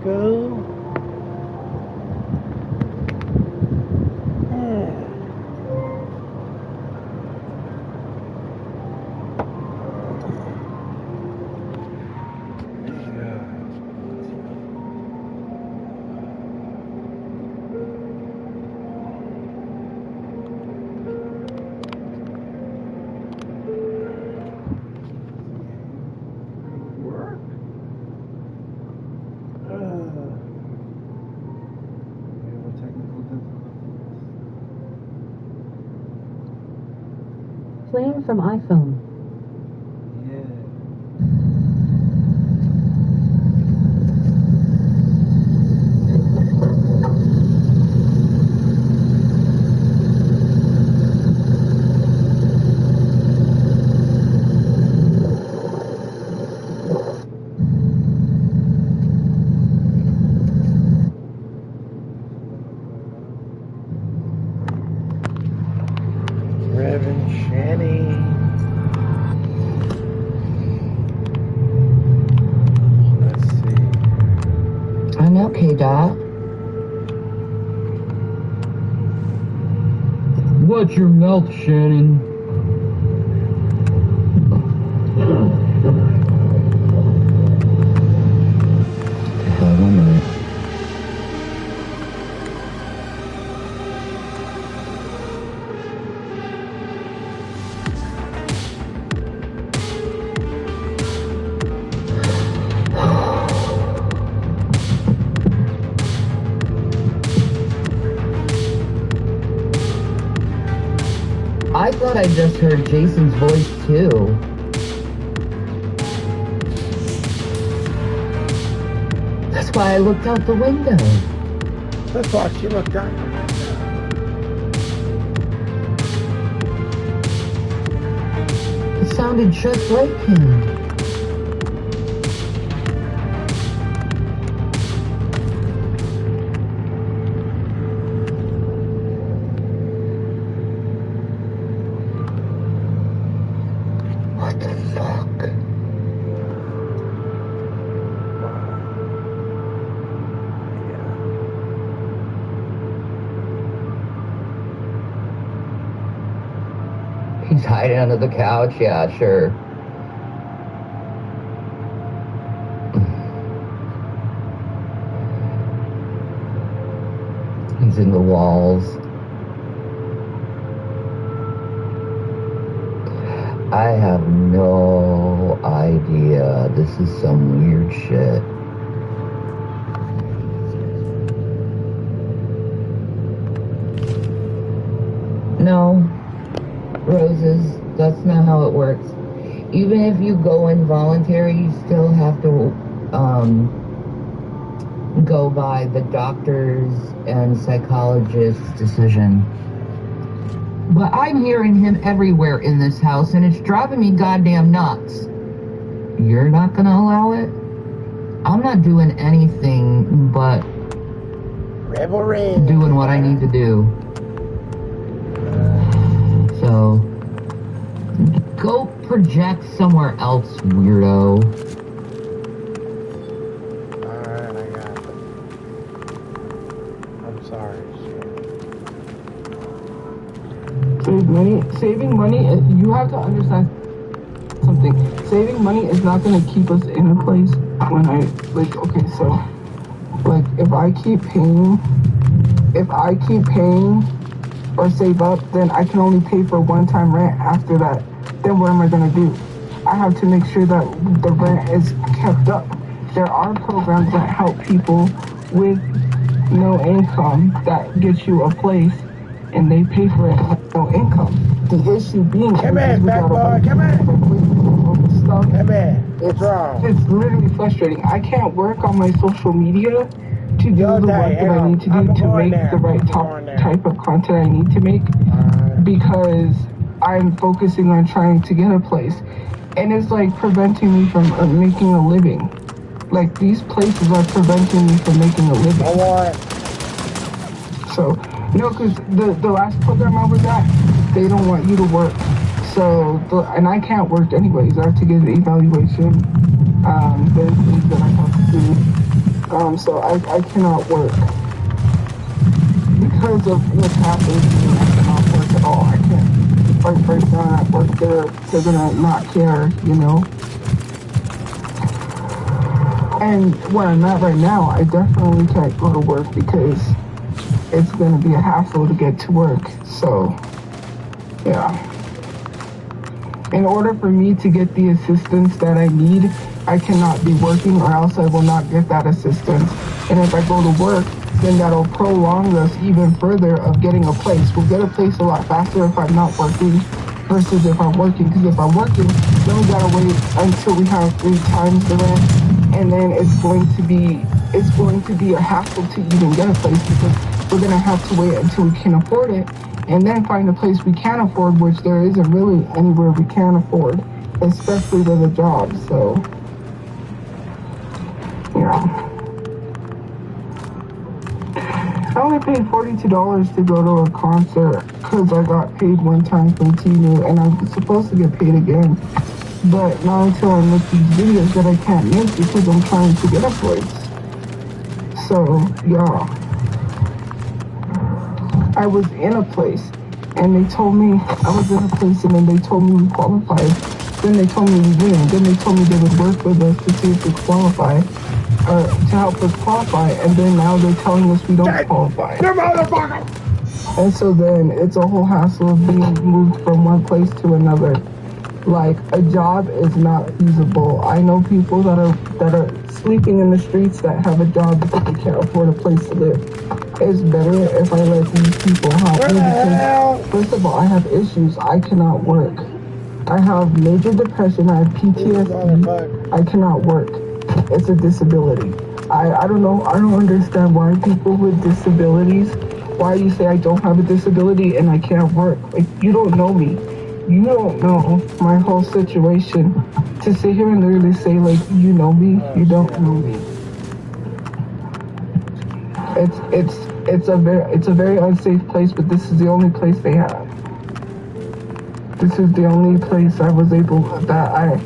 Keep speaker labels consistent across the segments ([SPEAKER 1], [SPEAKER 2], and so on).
[SPEAKER 1] go.
[SPEAKER 2] Playing from iPhone.
[SPEAKER 1] Reverend Shanny. Let's see.
[SPEAKER 3] I'm okay, Doc.
[SPEAKER 4] Watch your mouth, Shannon.
[SPEAKER 3] Hold on a minute. I thought I just heard Jason's voice too. That's why I looked out the window.
[SPEAKER 1] That's why she looked out.
[SPEAKER 3] It sounded just like him. What the fuck? He's hiding under the couch? Yeah, sure. He's in the walls. I have no idea. This is some weird shit. No, Roses, that's not how it works. Even if you go involuntary, you still have to go by the doctor's and psychologist's decision. But I'm hearing him everywhere in this house, and it's driving me goddamn nuts. You're not gonna allow it? I'm not doing anything but doing what I need to do. So, go project somewhere else, weirdo.
[SPEAKER 1] Alright, I got it. I'm sorry.
[SPEAKER 5] Saving money, you have to understand something. Saving money is not going to keep us in a place when okay, so, like, if I keep paying or save up, then I can only pay for one-time rent after that. Then what am I going to do? I have to make sure that the rent is kept up. There are programs that help people with no income that get you a place, and they pay for it with no income. The issue being,
[SPEAKER 1] come here, fat boy, come here. Come here. What's wrong?
[SPEAKER 5] It's literally frustrating. I can't work on my social media to do the work that I need to do to make the right type of content I need to make, because I'm focusing on trying to get a place, and it's like preventing me from making a living. Like, these places are preventing me from making a living. So, because the last program I was at, they don't want you to work. So, and I can't work anyways. I have to get an evaluation. There's things that I have to do. So I cannot work. Because of what's happening to me, I cannot work at all. I can't. If I break down at work, they're gonna not care, you know? And where I'm at right now, I definitely can't go to work because it's gonna be a hassle to get to work. So, yeah. In order for me to get the assistance that I need, I cannot be working or else I will not get that assistance. And if I go to work, then that'll prolong us even further of getting a place. We'll get a place a lot faster if I'm not working versus if I'm working. Because if I'm working, then we gotta wait until we have 3 times the rent, and then it's going to be a hassle to even get a place because we're gonna have to wait until we can afford it, and then find a place we can afford, which there isn't really anywhere we can afford, especially with a job. So, yeah. I only paid $42 to go to a concert because I got paid one time from Temu and I'm supposed to get paid again. But not until I make these videos that I can't make because I'm trying to get a place. So, yeah. I was in a place and they told me I was in a place and then they told me we qualified. Then they told me we didn't. Then they told me they would work with us to see if we qualify. To help us qualify, and then now they're telling us we don't qualify. And so then it's a whole hassle of being moved from one place to another. Like, a job is not feasible. I know people that are sleeping in the streets that have a job because they can't afford a place to live. It's better if I let these people help me because, first of all, I have issues. I cannot work. I have major depression. I have PTSD. I cannot work. It's a disability. I don't know. I don't understand why people with disabilities, why you say I don't have a disability and I can't work. Like, you don't know me. You don't know my whole situation. To sit here and literally say, like, you know me, you don't know me. It's a very unsafe place, but this is the only place they have. This is the only place I was able that I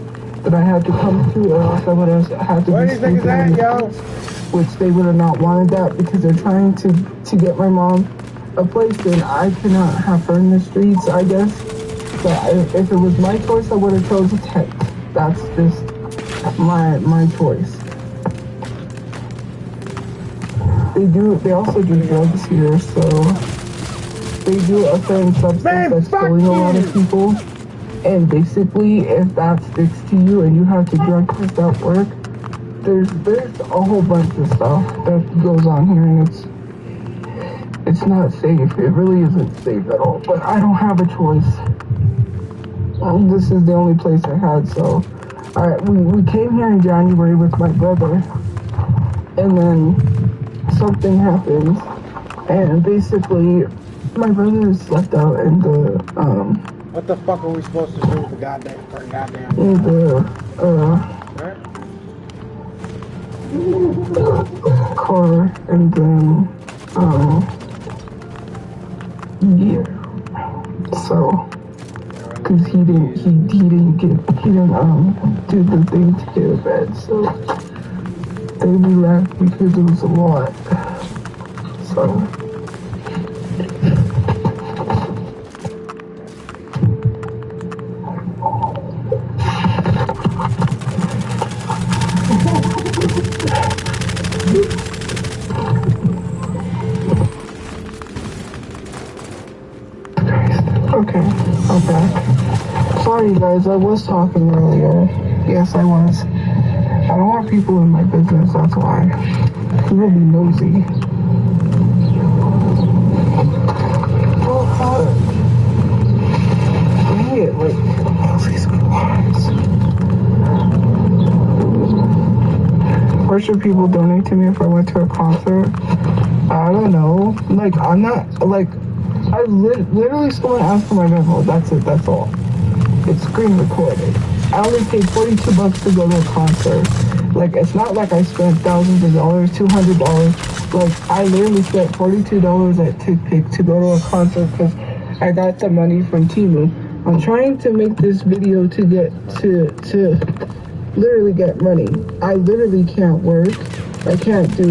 [SPEAKER 5] had to come to, or else I would have had to be sleeping in the streets, which they would have not wanted that because they're trying to get my mom a place, and I cannot have her in the streets, I guess. But if it was my choice, I would have chosen tent. That's just my choice. They also do drugs here, so they do a certain substance that's killing a lot of people. And basically, if that sticks to you and you have to drug test at work, there's a whole bunch of stuff that goes on here, and it's not safe. It really isn't safe at all. But I don't have a choice. This is the only place I had. So, we came here in January with my brother, and then something happened, and basically, my brother slept out in the
[SPEAKER 1] What the fuck are we supposed to do with the goddamn
[SPEAKER 5] in the car, and then yeah. So, because he didn't do the thing to get a bed, so then we left because it was a lot. So. Okay, I'm back. Sorry guys, I was talking earlier. Yes, I was. I don't want people in my business, that's why. People be nosy. Oh god. Dang it, like, all these cars. Where should people donate to me if I went to a concert? I don't know. Like, I'm not, like, I literally someone asked for my Venmo. That's it. That's all. It's screen recorded. I only paid $42 to go to a concert. Like, it's not like I spent thousands of dollars, $200. Like, I literally spent $42 at TickPick to go to a concert because I got the money from Temu. I'm trying to make this video to get to literally get money. I literally can't work. I can't do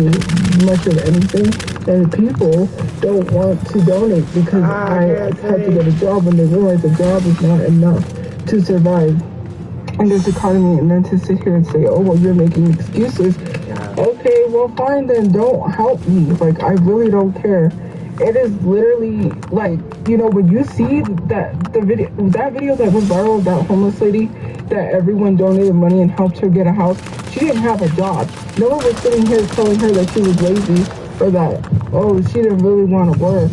[SPEAKER 5] much of anything, and people don't want to donate because I had to get a job when they realize a job is not enough to survive in this economy, and then to sit here and say, oh, well, you're making excuses. Okay, well, fine, then don't help me. Like, I really don't care. It is literally like, you know, when you see that video that went viral of that homeless lady that everyone donated money and helped her get a house, she didn't have a job. No one was sitting here telling her that she was lazy or that, oh, she didn't really want to work.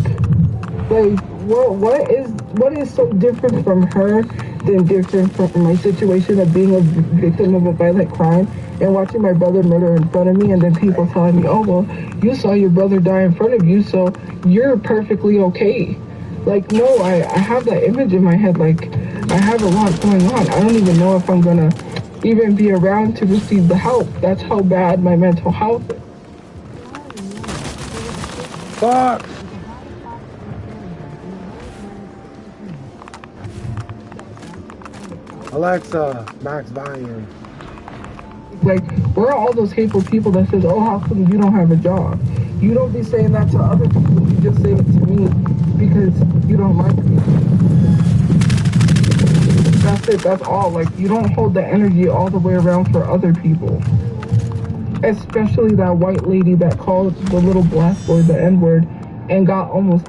[SPEAKER 5] Like, what is so different from her than different from my situation of being a victim of a violent crime and watching my brother murder in front of me, and then people telling me, oh, well, you saw your brother die in front of you, so you're perfectly okay. Like, no, I have that image in my head. Like, I have a lot going on. I don't even know if I'm gonna even be around to receive the help. That's how bad my mental health is.
[SPEAKER 1] Fuck! Alexa, max volume.
[SPEAKER 5] Like, where are all those hateful people that says, oh, how come you don't have a job? You don't be saying that to other people. You just say it to me because you don't like me. That's it. That's all. Like, you don't hold the energy all the way around for other people. Especially that white lady that called the little black boy the N-word and got almost...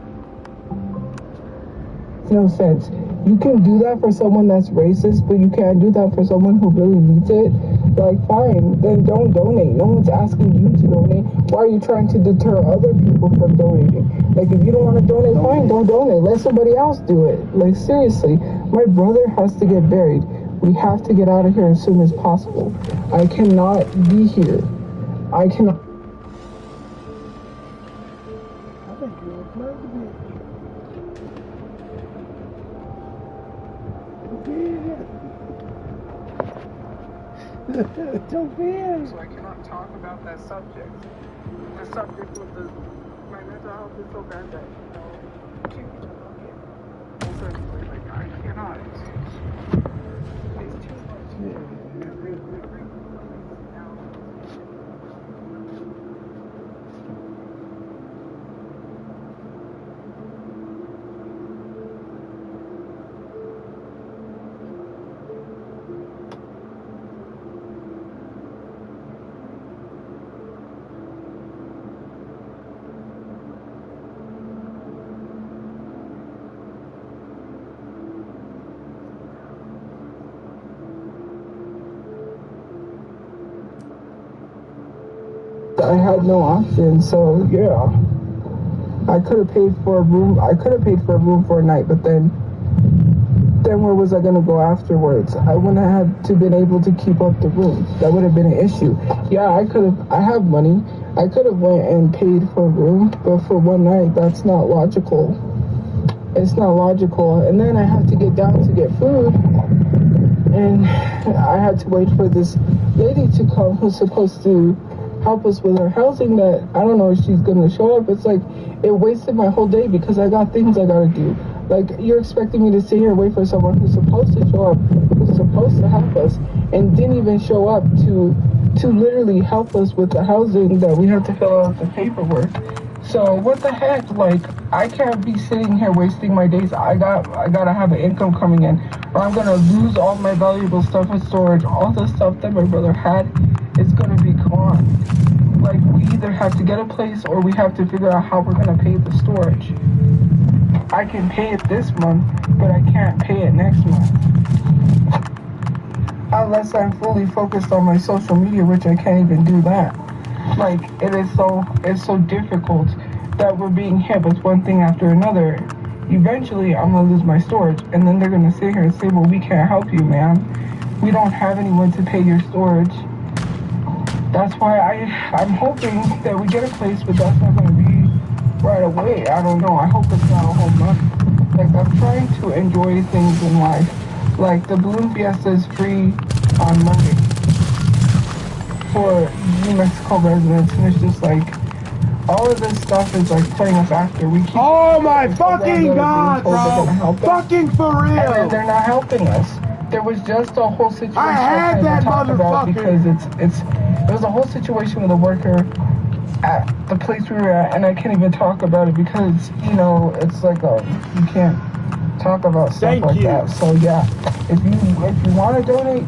[SPEAKER 5] No sense. You can do that for someone that's racist, but you can't do that for someone who really needs it. Like, fine, then don't donate. No one's asking you to donate. Why are you trying to deter other people from donating? Like, if you don't want to donate, fine, don't donate. Let somebody else do it. Like, seriously, my brother has to get buried. We have to get out of here as soon as possible. I cannot be here. I cannot.
[SPEAKER 1] Don't fear.
[SPEAKER 5] So I cannot talk about that subject. The subject was my mental health is so bad that, you know, I can't even look at it. So anyway, like, I cannot. It's too much. I had no option, so yeah. I could have paid for a room. I could have paid for a room for a night, but then where was I gonna go afterwards? I wouldn't have to been able to keep up the room. That would have been an issue. Yeah, I have money. I could have went and paid for a room, but for one night, that's not logical. It's not logical. And then I have to get down to get food, and I had to wait for this lady to come who's supposed to help us with our housing that I don't know if she's gonna show up. It's like, it wasted my whole day because I got things I gotta do. Like, you're expecting me to sit here and wait for someone who's supposed to show up, who's supposed to help us, and didn't even show up to literally help us with the housing that we have to fill out the paperwork. So what the heck? Like, I can't be sitting here wasting my days. I gotta have an income coming in, or I'm gonna lose all my valuable stuff in storage. All the stuff that my brother had is gonna be gone. Like, we either have to get a place or we have to figure out how we're gonna pay the storage. I can pay it this month, but I can't pay it next month. Unless I'm fully focused on my social media, which I can't even do that. Like, it's so difficult that we're being hit with one thing after another. Eventually, I'm gonna lose my storage, and then they're gonna sit here and say, well, we can't help you, man. We don't have anyone to pay your storage. That's why I'm hoping that we get a place, but that's not gonna be right away. I don't know. I hope it's not a whole month. Like, I'm trying to enjoy things in life. Like, the Balloon Fiesta is free on Monday for New Mexico residents, and it's just like, all of this stuff is like playing us after. We keep,
[SPEAKER 1] oh my fucking god, bro! Fucking for real!
[SPEAKER 5] And they're not helping us. there was just a whole situation
[SPEAKER 1] I had
[SPEAKER 5] can't
[SPEAKER 1] that
[SPEAKER 5] even talk about
[SPEAKER 1] motherfucker.
[SPEAKER 5] because there was a whole situation with a worker at the place we were at, and I can't even talk about it because, you know, it's like you can't talk about stuff
[SPEAKER 1] Thank
[SPEAKER 5] like
[SPEAKER 1] you.
[SPEAKER 5] that. So yeah, if you want to donate.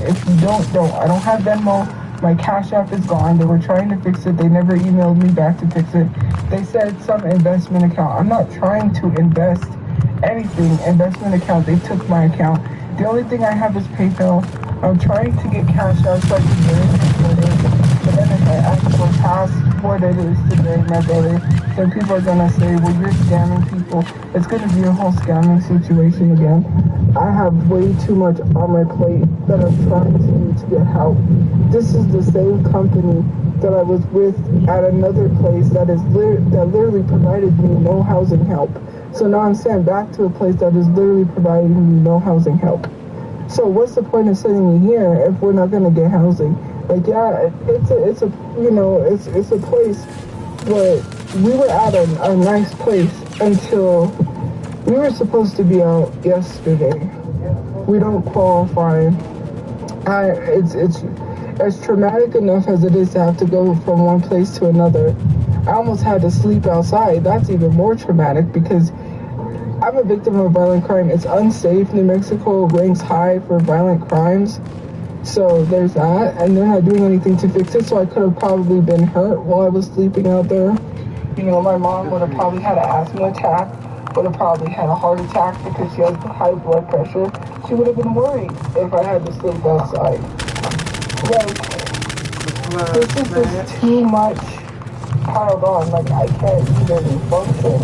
[SPEAKER 5] If you don't. I don't have Venmo. My Cash App is gone. They were trying to fix it. They never emailed me back to fix it. They said some investment account. I'm not trying to invest anything. Investment account. They took my account. The only thing I have is PayPal. I'm trying to get Cash App so I can get it. But then if I ask for passport, it is to bury my brother. So people are gonna say, well, you're scamming people. It's gonna be a whole scamming situation again. I have way too much on my plate that I'm trying to do to get help. This is the same company that I was with at another place that literally provided me no housing help. So now I'm sent back to a place that is literally providing me no housing help. So what's the point of sending me here if we're not gonna get housing? Like, yeah, it's a place where we were at a nice place until we were supposed to be out yesterday. We don't qualify. It's as traumatic enough as it is to have to go from one place to another. I almost had to sleep outside. That's even more traumatic because I'm a victim of violent crime. It's unsafe. New Mexico ranks high for violent crimes. So there's that. And they're not doing anything to fix it. So I could have probably been hurt while I was sleeping out there. You know, my mom would have probably had an asthma attack. Would have probably had a heart attack because she has high blood pressure. She would have been worried if I had to sleep outside. Like, this is just too much piled on. Like, I can't even function.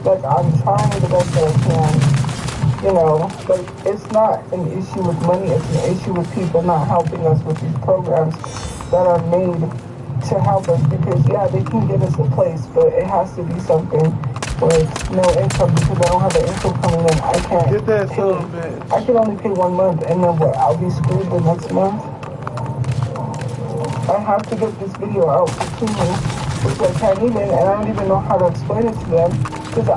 [SPEAKER 5] Like, I'm trying the best that I can, you know, but it's not an issue with money, it's an issue with people not helping us with these programs that are made to help us because, yeah, they can get us a place, but it has to be something where it's no income because I don't have an income coming in. I can't
[SPEAKER 1] Get that
[SPEAKER 5] pay.
[SPEAKER 1] son of a bitch.
[SPEAKER 5] I can only pay 1 month, and then what, I'll be screwed the next month? I have to get this video out to people, which I can't even, and I don't even know how to explain it to them. Because I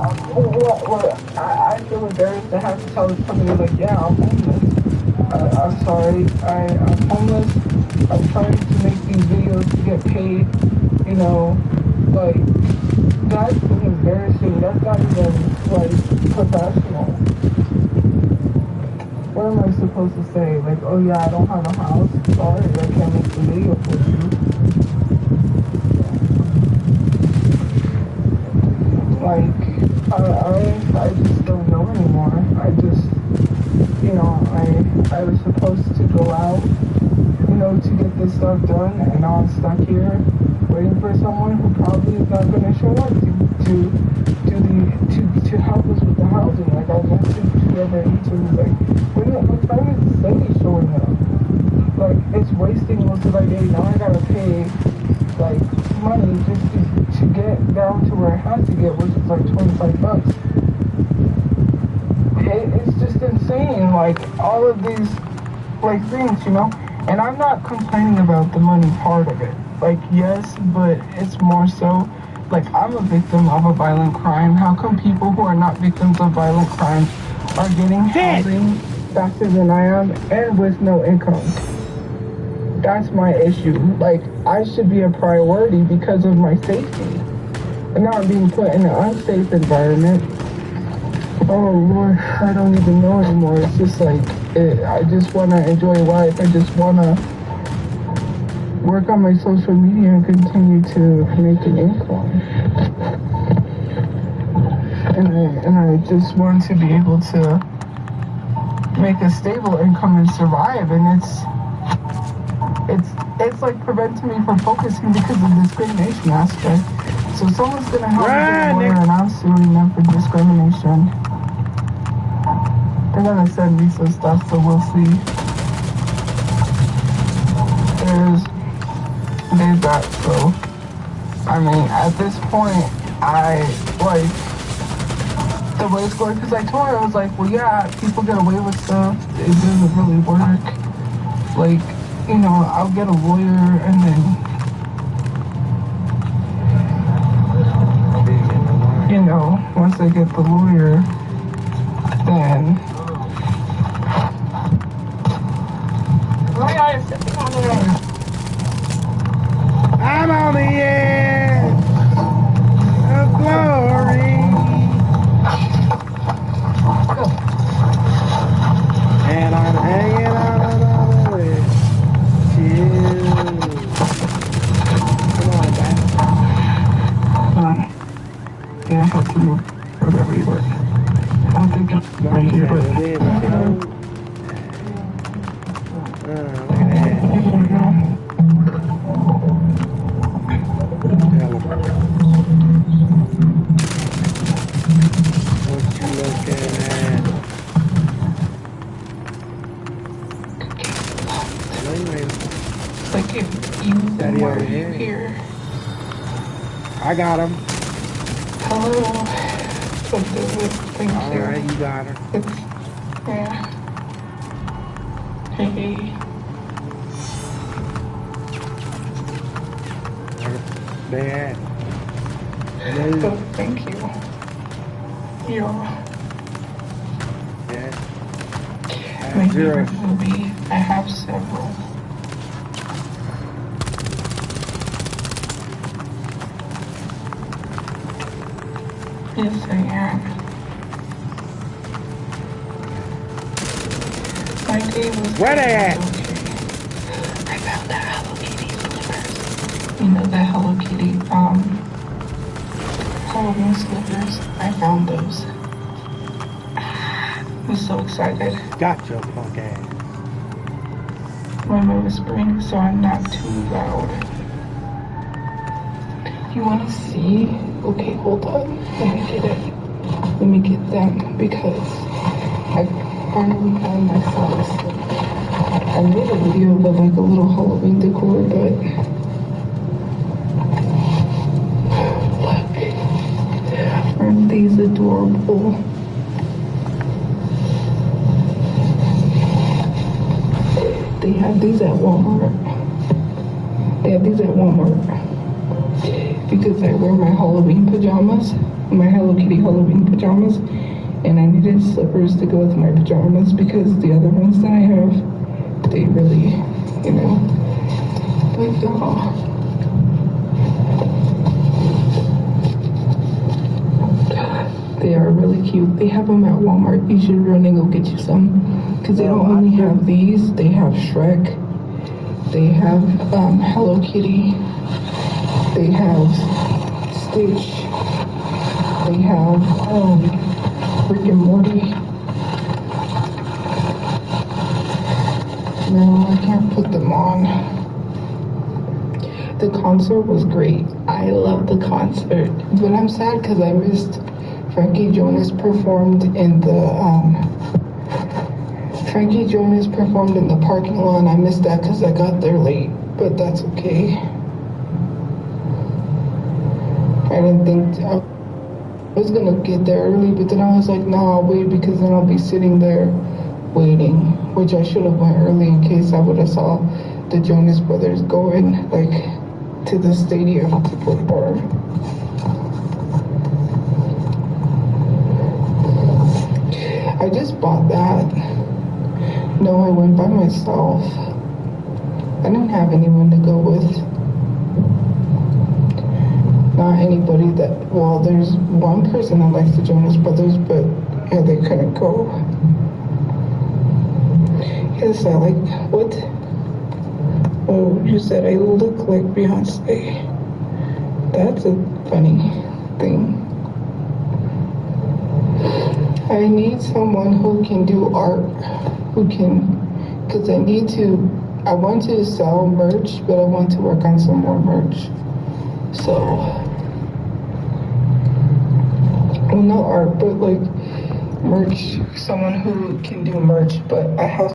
[SPEAKER 5] feel embarrassed to have to tell this company, like, yeah, I'm homeless. I'm sorry, I'm homeless. I'm trying to make these videos to get paid, you know, like, that's embarrassing. That's not even, like, professional. What am I supposed to say? Like, oh yeah, I don't have a house. Sorry, I can't make the video for you. Like, I just don't know anymore. I just, you know, I was supposed to go out, you know, to get this stuff done, and now I'm stuck here waiting for someone who probably is not going to show up to help us with the housing. Like, I messaged whoever answered, like, what time is the lady showing up? Like, it's wasting most of my day. Now I gotta pay, like, money just to get down to where I had to get, which is like $25. It's just insane, like, all of these, like, things, you know? And I'm not complaining about the money part of it. Like, yes, but it's more so, like, I'm a victim of a violent crime. How come people who are not victims of violent crimes are getting housing faster than I am and with no income? That's my issue. Like, I should be a priority because of my safety. And now I'm being put in an unsafe environment. Oh Lord, I don't even know anymore. It's just like, I just want to enjoy life. I just want to work on my social media and continue to make an income. And I just want to be able to make a stable income and survive. And it's like preventing me from focusing because of the discrimination aspect. So someone's gonna help me get a lawyer, and I'm suing them for discrimination. They're gonna send me some stuff, so we'll see. There's that. So I mean, at this point, I like the way it's going, because I told her, I was like, well, yeah, people get away with stuff. It doesn't really work. Like, you know, I'll get a lawyer, and then, you know, once I get the lawyer, then I had to move whatever you were. I don't think it's right here, but
[SPEAKER 1] Look at that. What you looking at? No, you ain't.
[SPEAKER 5] like if you
[SPEAKER 1] Daddy
[SPEAKER 5] were
[SPEAKER 1] over here.
[SPEAKER 5] here.
[SPEAKER 1] I got him.
[SPEAKER 5] Hello. Thank you.
[SPEAKER 1] Alright, you got her.
[SPEAKER 5] It's, yeah. Hey.
[SPEAKER 1] They had.
[SPEAKER 5] So thank you. You're
[SPEAKER 1] Yeah.
[SPEAKER 5] my
[SPEAKER 1] Zero.
[SPEAKER 5] favorite movie. I have several. Yes, I am. My day was
[SPEAKER 1] Where they at?
[SPEAKER 5] okay. I found the Hello Kitty slippers. You know the Hello Kitty Halloween slippers. I found those. I'm so excited.
[SPEAKER 1] Got your punk ass.
[SPEAKER 5] When I'm whispering, so I'm not too loud. You want to see? Okay, hold on. Let me get it. Let me get them because I finally found my socks. I made a video of like a little Halloween decor, but look, aren't these adorable? They have these at Walmart. They have these at Walmart. Because I wear my Halloween pajamas, my Hello Kitty Halloween pajamas, and I needed slippers to go with my pajamas because the other ones that I have, they really, you know, like, they are really cute. They have them at Walmart. You should run and go get you some. Because they don't only have these, they have Shrek, they have Hello Kitty, they have Stitch, they have Rick and Morty. No, I can't put them on. The concert was great. I love the concert. But I'm sad because I missed Frankie Jonas performed in the parking lot, and I missed that because I got there late, but that's okay. I didn't think I was gonna get there early, but then I was like, no, I'll wait because then I'll be sitting there waiting, which I should have went early in case I would have saw the Jonas Brothers going like to the stadium to perform. I just bought that. No, I went by myself. I didn't have anyone to go with. Not anybody that, well, there's one person that likes the Jonas Brothers, but yeah, they couldn't go. Yes, I like, what? Oh, you said I look like Beyonce. That's a funny thing. I need someone who can do art, who can, because I want to sell merch, but I want to work on some more merch. So, well, not art, but like merch, someone who can do merch, but I have